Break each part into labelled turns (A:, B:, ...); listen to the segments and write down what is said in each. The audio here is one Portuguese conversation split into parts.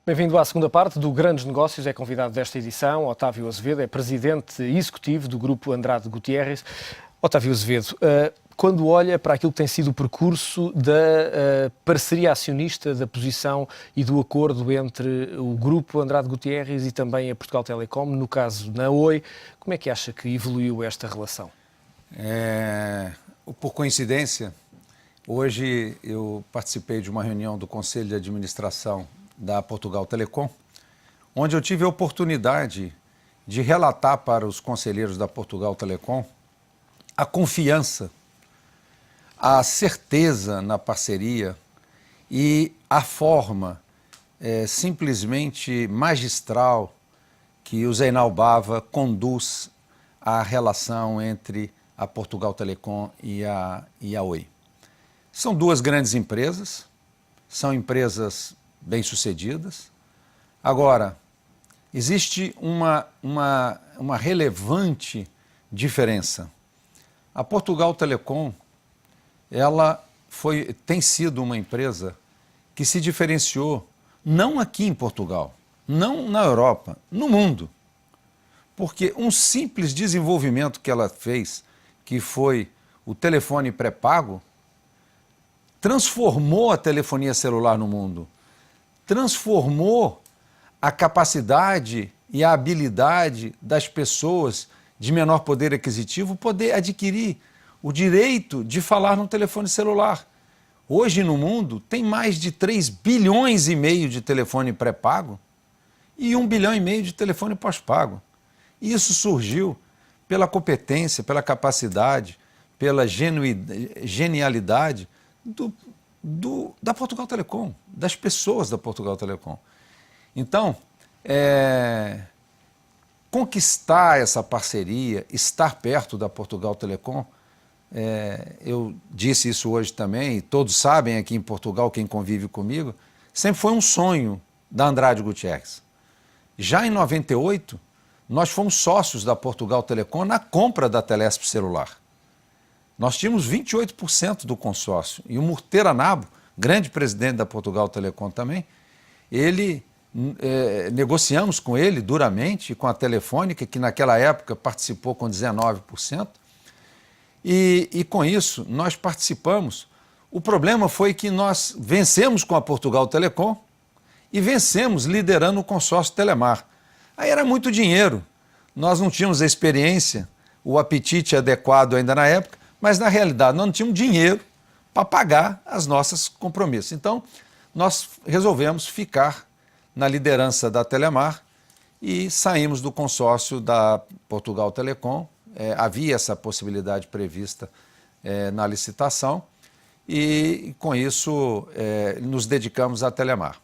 A: Bem-vindo à segunda parte do Grandes Negócios. É convidado desta edição Otávio Azevedo, é presidente executivo do Grupo Andrade Gutierrez. Otávio Azevedo, quando olha para aquilo que tem sido o percurso da parceria acionista, da posição e do acordo entre o Grupo Andrade Gutierrez e também a Portugal Telecom, no caso na Oi, como é que acha que evoluiu esta relação?
B: Por coincidência, hoje eu participei de uma reunião do Conselho de Administração da Portugal Telecom, onde eu tive a oportunidade de relatar para os conselheiros da Portugal Telecom a confiança, a certeza na parceria e a forma simplesmente magistral que o Zeinal Bava conduz a relação entre a Portugal Telecom e a Oi. São duas grandes empresas, são empresas bem-sucedidas. Agora, existe uma relevante diferença. A Portugal Telecom, ela tem sido uma empresa que se diferenciou não aqui em Portugal, não na Europa, no mundo. Porque um simples desenvolvimento que ela fez, que foi o telefone pré-pago, transformou a telefonia celular no mundo, transformou a capacidade e a habilidade das pessoas de menor poder aquisitivo poder adquirir o direito de falar no telefone celular. Hoje no mundo tem mais de 3 bilhões e meio de telefone pré-pago e 1 bilhão e meio de telefone pós-pago. Isso surgiu pela competência, pela capacidade, pela genialidade da Portugal Telecom, das pessoas da Portugal Telecom. Então, conquistar essa parceria, estar perto da Portugal Telecom, eu disse isso hoje também, e todos sabem aqui em Portugal, quem convive comigo, sempre foi um sonho da Andrade Gutierrez. Já em 98, nós fomos sócios da Portugal Telecom na compra da Telesp Celular. Nós tínhamos 28% do consórcio. E o Murteira Nabo, grande presidente da Portugal Telecom também, negociamos com ele duramente, com a Telefônica, que naquela época participou com 19%. E com isso, nós participamos. O problema foi que nós vencemos com a Portugal Telecom e vencemos liderando o consórcio Telemar. Aí era muito dinheiro, nós não tínhamos a experiência, o apetite adequado ainda na época, mas na realidade nós não tínhamos dinheiro para pagar as nossas compromissos. Então, nós resolvemos ficar na liderança da Telemar e saímos do consórcio da Portugal Telecom. Havia essa possibilidade prevista na licitação e, com isso, nos dedicamos à Telemar.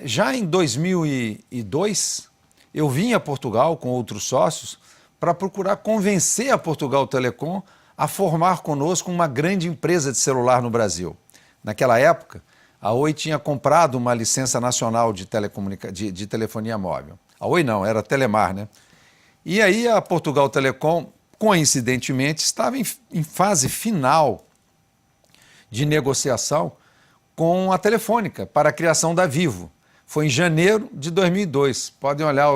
B: Já em 2002, eu vim a Portugal com outros sócios para procurar convencer a Portugal Telecom a formar conosco uma grande empresa de celular no Brasil. Naquela época, a Oi tinha comprado uma licença nacional de telefonia móvel. A Oi não, era a Telemar, né? E aí a Portugal Telecom, coincidentemente, estava em fase final de negociação com a Telefônica para a criação da Vivo. Foi em janeiro de 2002. Podem olhar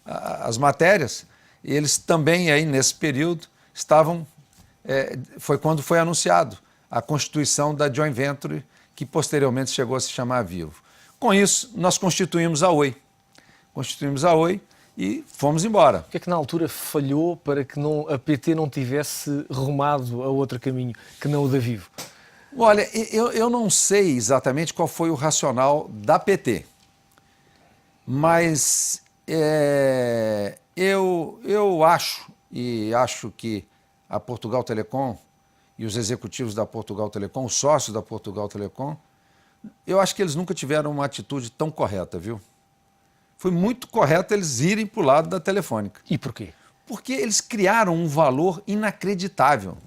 B: as matérias. Eles também, aí, nesse período, foi quando foi anunciado a constituição da joint venture, que posteriormente chegou a se chamar Vivo. Com isso, nós constituímos a Oi. Constituímos a Oi e fomos embora.
A: O que é que na altura falhou para que a PT não tivesse rumado a outro caminho, que não o da Vivo?
B: Olha, eu não sei exatamente qual foi o racional da PT, mas eu acho que a Portugal Telecom e os executivos da Portugal Telecom, os sócios da Portugal Telecom, eu acho que eles nunca tiveram uma atitude tão correta, viu? Foi muito correto eles irem para o lado da Telefônica.
A: E por quê?
B: Porque eles criaram um valor inacreditável.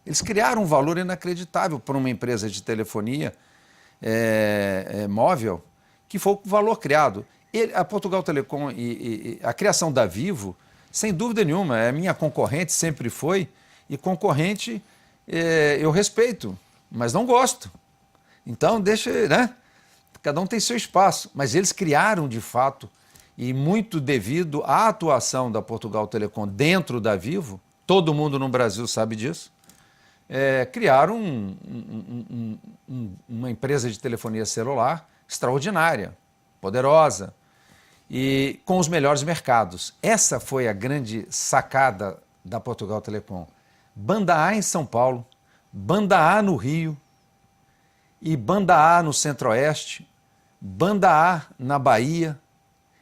B: Eles criaram um valor inacreditável para uma empresa de telefonia móvel, que foi o valor criado. A Portugal Telecom e a criação da Vivo, sem dúvida nenhuma, é minha concorrente, sempre foi, e concorrente eu respeito, mas não gosto. Então, deixa, né? Cada um tem seu espaço, mas eles criaram de fato, e muito devido à atuação da Portugal Telecom dentro da Vivo, todo mundo no Brasil sabe disso, criaram uma empresa de telefonia celular extraordinária, poderosa, e com os melhores mercados. Essa foi a grande sacada da Portugal Telecom. Banda A em São Paulo, Banda A no Rio, e Banda A no Centro-Oeste, Banda A na Bahia.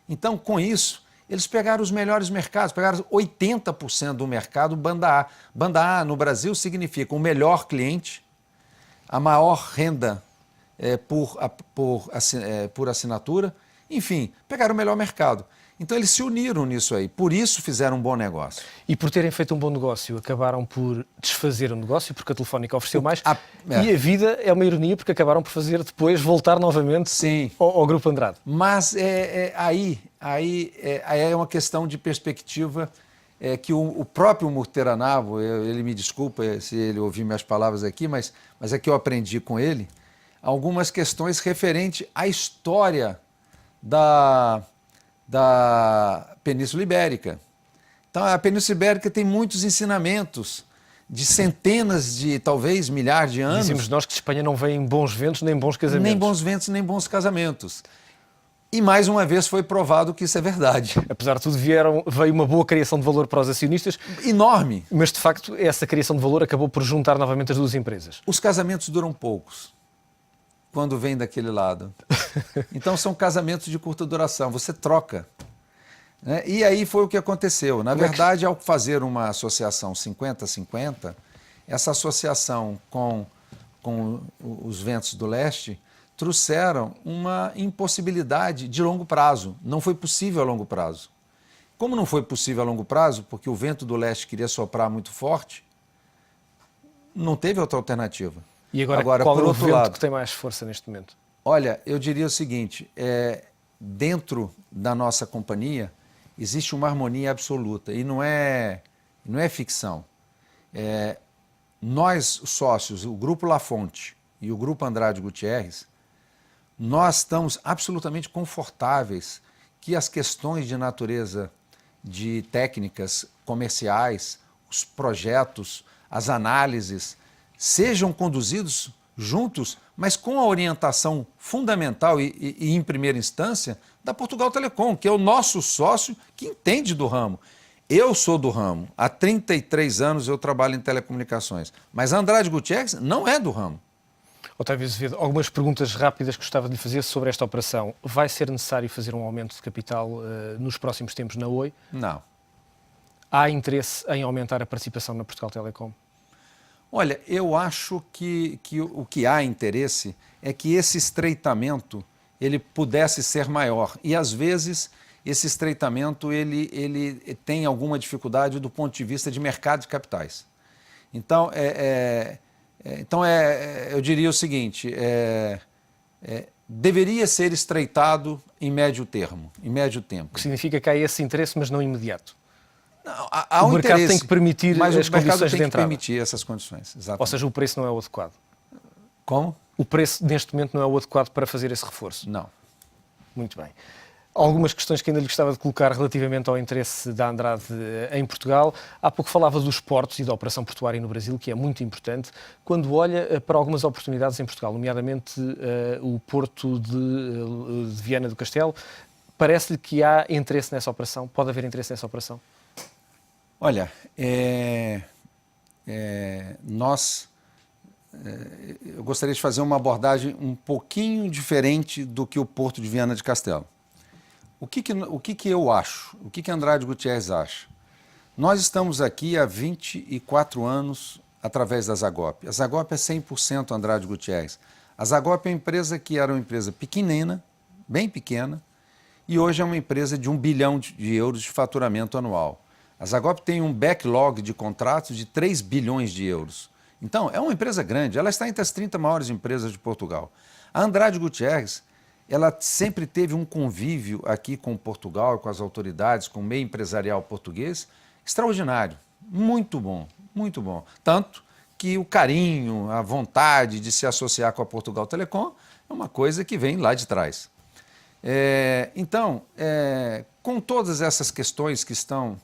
B: Então, com isso, eles pegaram os melhores mercados, pegaram 80% do mercado Banda A. Banda A no Brasil significa o melhor cliente, a maior renda por assinatura, enfim, pegaram o melhor mercado. Então eles se uniram nisso aí, por isso fizeram um bom negócio.
A: E por terem feito um bom negócio, acabaram por desfazer o negócio, porque a Telefónica ofereceu mais, e a vida é uma ironia, porque acabaram por fazer depois voltar novamente ao Grupo Andrade.
B: Mas aí é uma questão de perspectiva que o próprio Murteranabo, ele me desculpa se ele ouvir minhas palavras aqui, mas é que eu aprendi com ele algumas questões referentes à história da Península Ibérica. Então, a Península Ibérica tem muitos ensinamentos de centenas de, talvez, milhares de anos.
A: Dizemos nós que Espanha não vem bons ventos nem bons casamentos.
B: Nem bons ventos, nem bons casamentos. E, mais uma vez, foi provado que isso é verdade.
A: Apesar de tudo, veio uma boa criação de valor para os acionistas.
B: Enorme.
A: Mas, de facto, essa criação de valor acabou por juntar novamente as duas empresas.
B: Os casamentos duram poucos quando vem daquele lado. Então, são casamentos de curta duração. Você troca. Né? E aí foi o que aconteceu. Na verdade, ao fazer uma associação 50-50, essa associação com os ventos do leste trouxeram uma impossibilidade de longo prazo. Não foi possível a longo prazo. Como não foi possível a longo prazo, porque o vento do leste queria soprar muito forte, não teve outra alternativa.
A: E agora qual é o vento que tem mais força neste momento?
B: Olha, eu diria o seguinte, dentro da nossa companhia existe uma harmonia absoluta e não é ficção. Nós, sócios, o Grupo Lafonte e o Grupo Andrade Gutierrez, nós estamos absolutamente confortáveis que as questões de natureza de técnicas comerciais, os projetos, as análises, sejam conduzidos juntos, mas com a orientação fundamental e em primeira instância da Portugal Telecom, que é o nosso sócio que entende do ramo. Eu sou do ramo, há 33 anos eu trabalho em telecomunicações, mas Andrade Gutierrez não é do ramo.
A: Otávio Azevedo, algumas perguntas rápidas que gostava de lhe fazer sobre esta operação. Vai ser necessário fazer um aumento de capital nos próximos tempos na Oi?
B: Não.
A: Há interesse em aumentar a participação na Portugal Telecom?
B: Olha, eu acho que o que há interesse é que esse estreitamento ele pudesse ser maior. E, às vezes, esse estreitamento ele tem alguma dificuldade do ponto de vista de mercado de capitais. Então, eu diria o seguinte, deveria ser estreitado em médio termo, em médio tempo.
A: O que significa que há esse interesse, mas não imediato.
B: Não, há
A: o mercado tem que permitir
B: mas
A: as
B: o mercado
A: condições
B: tem
A: de
B: que
A: entrada.
B: permitir essas condições. Exatamente.
A: Ou seja, o preço não é o adequado.
B: Como?
A: O preço, neste momento, não é o adequado para fazer esse reforço.
B: Não.
A: Muito bem. Algumas questões que ainda lhe gostava de colocar relativamente ao interesse da Andrade em Portugal. Há pouco falava dos portos e da operação portuária no Brasil, que é muito importante. Quando olha para algumas oportunidades em Portugal, nomeadamente o porto de Viana do Castelo, parece-lhe que há interesse nessa operação? Pode haver interesse nessa operação?
B: Olha, eu gostaria de fazer uma abordagem um pouquinho diferente do que o Porto de Viana do Castelo. O que eu acho? O que Andrade Gutierrez acha? Nós estamos aqui há 24 anos através da Zagop. A Zagop é 100% Andrade Gutierrez. A Zagop é uma empresa que era uma empresa pequenina, bem pequena, e hoje é uma empresa de 1 bilhão de euros de faturamento anual. A Zagop tem um backlog de contratos de 3 bilhões de euros. Então, é uma empresa grande, ela está entre as 30 maiores empresas de Portugal. A Andrade Gutierrez, ela sempre teve um convívio aqui com Portugal, com as autoridades, com o meio empresarial português, extraordinário, muito bom, muito bom. Tanto que o carinho, a vontade de se associar com a Portugal Telecom é uma coisa que vem lá de trás. Então, com todas essas questões que estão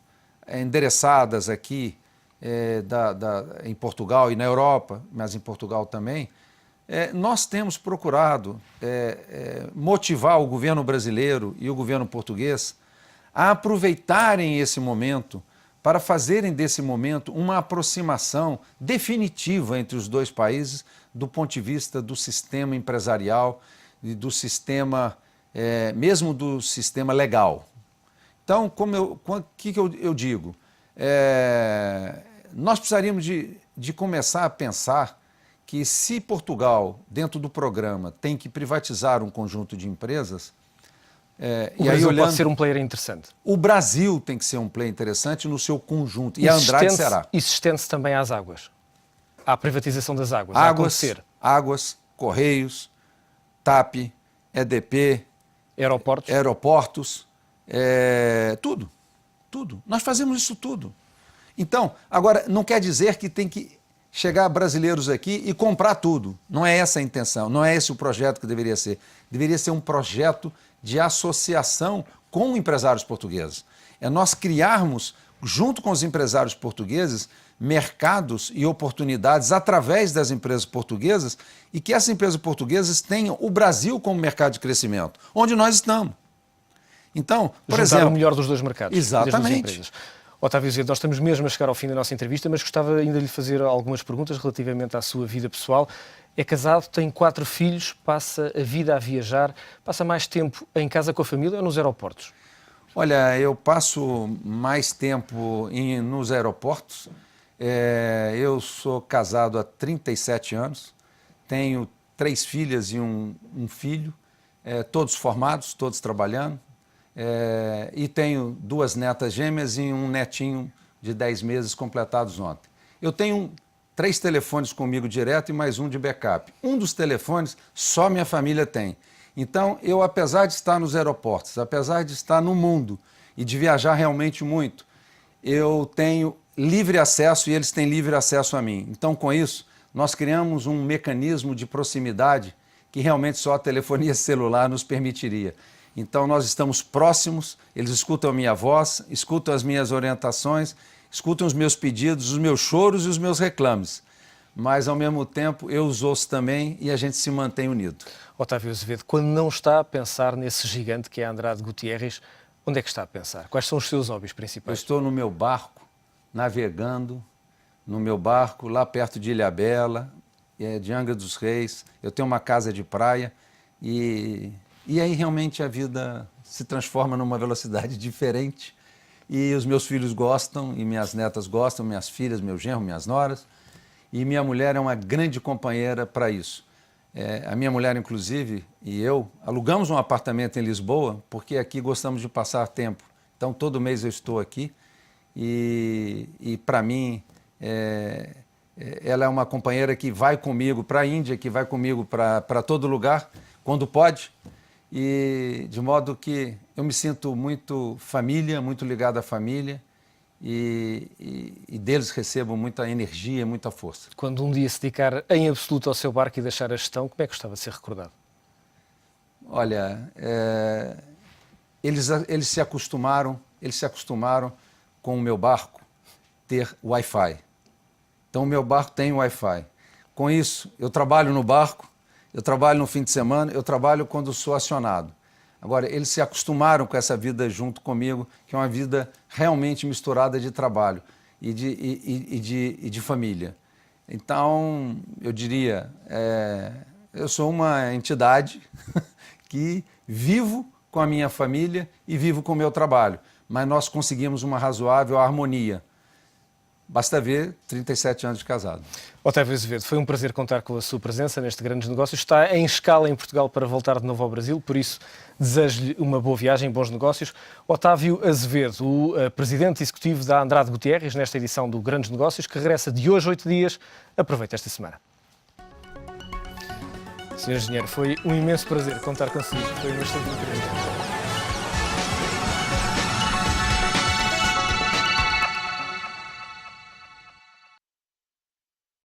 B: endereçadas aqui em Portugal e na Europa, mas em Portugal também, nós temos procurado motivar o governo brasileiro e o governo português a aproveitarem esse momento para fazerem desse momento uma aproximação definitiva entre os dois países do ponto de vista do sistema empresarial e do sistema, mesmo do sistema legal. Então, o que eu digo? Nós precisaríamos de começar a pensar que se Portugal, dentro do programa, tem que privatizar um conjunto de empresas...
A: o Brasil pode ser um player interessante.
B: O Brasil tem que ser um player interessante no seu conjunto, e a Andrade será.
A: Isso estende-se também às águas, à privatização das águas,
B: Águas, Correios, TAP, EDP, aeroportos, tudo. Nós fazemos isso tudo. Então, agora, não quer dizer que tem que chegar brasileiros aqui e comprar tudo. Não é essa a intenção, não é esse o projeto que deveria ser. Deveria ser um projeto de associação com empresários portugueses. É nós criarmos, junto com os empresários portugueses, mercados e oportunidades através das empresas portuguesas e que essas empresas portuguesas tenham o Brasil como mercado de crescimento, onde nós estamos. Então, por exemplo...
A: o melhor dos dois mercados.
B: Exatamente.
A: Otávio Azevedo, nós estamos mesmo a chegar ao fim da nossa entrevista, mas gostava ainda de lhe fazer algumas perguntas relativamente à sua vida pessoal. É casado, tem 4 filhos, passa a vida a viajar, passa mais tempo em casa com a família ou nos aeroportos?
B: Olha, eu passo mais tempo nos aeroportos. Eu sou casado há 37 anos, tenho 3 filhas e um filho, todos formados, todos trabalhando. E tenho 2 netas gêmeas e um netinho de 10 meses completados ontem. Eu tenho 3 telefones comigo direto e mais um de backup. Um dos telefones só minha família tem. Então, eu, apesar de estar nos aeroportos, apesar de estar no mundo e de viajar realmente muito, eu tenho livre acesso e eles têm livre acesso a mim. Então, com isso, nós criamos um mecanismo de proximidade que realmente só a telefonia celular nos permitiria. Então, nós estamos próximos, eles escutam a minha voz, escutam as minhas orientações, escutam os meus pedidos, os meus choros e os meus reclames. Mas, ao mesmo tempo, eu os ouço também e a gente se mantém unido.
A: Otávio Azevedo, quando não está a pensar nesse gigante que é Andrade Gutierrez, onde é que está a pensar? Quais são os seus hobbies principais?
B: Eu estou no meu barco, navegando no meu barco, lá perto de Ilhabela, de Angra dos Reis. Eu tenho uma casa de praia e aí realmente a vida se transforma numa velocidade diferente. E os meus filhos gostam, e minhas netas gostam, minhas filhas, meu genro, minhas noras. E minha mulher é uma grande companheira para isso. A minha mulher, inclusive, e eu, alugamos um apartamento em Lisboa, porque aqui gostamos de passar tempo. Então, todo mês eu estou aqui e para mim, ela é uma companheira que vai comigo para a Índia, que vai comigo para todo lugar, quando pode. E de modo que eu me sinto muito família, muito ligado à família e deles recebo muita energia, muita força.
A: Quando um dia se dedicar em absoluto ao seu barco e deixar a gestão, como é que gostava de ser recordado?
B: Olha, eles se acostumaram com o meu barco ter Wi-Fi. Então o meu barco tem Wi-Fi. Com isso, eu trabalho no barco, eu trabalho no fim de semana, eu trabalho quando sou acionado. Agora, eles se acostumaram com essa vida junto comigo, que é uma vida realmente misturada de trabalho e de família. Então, eu diria, eu sou uma entidade que vivo com a minha família e vivo com o meu trabalho, mas nós conseguimos uma razoável harmonia. Basta ver 37 anos de casado.
A: Otávio Azevedo, foi um prazer contar com a sua presença neste Grandes Negócios. Está em escala em Portugal para voltar de novo ao Brasil, por isso desejo-lhe uma boa viagem, bons negócios. Otávio Azevedo, o presidente executivo da Andrade Gutierrez, nesta edição do Grandes Negócios, que regressa de hoje a 8 dias. Aproveite esta semana. Sr. Engenheiro, foi um imenso prazer contar consigo. Foi uma excelente entrevista.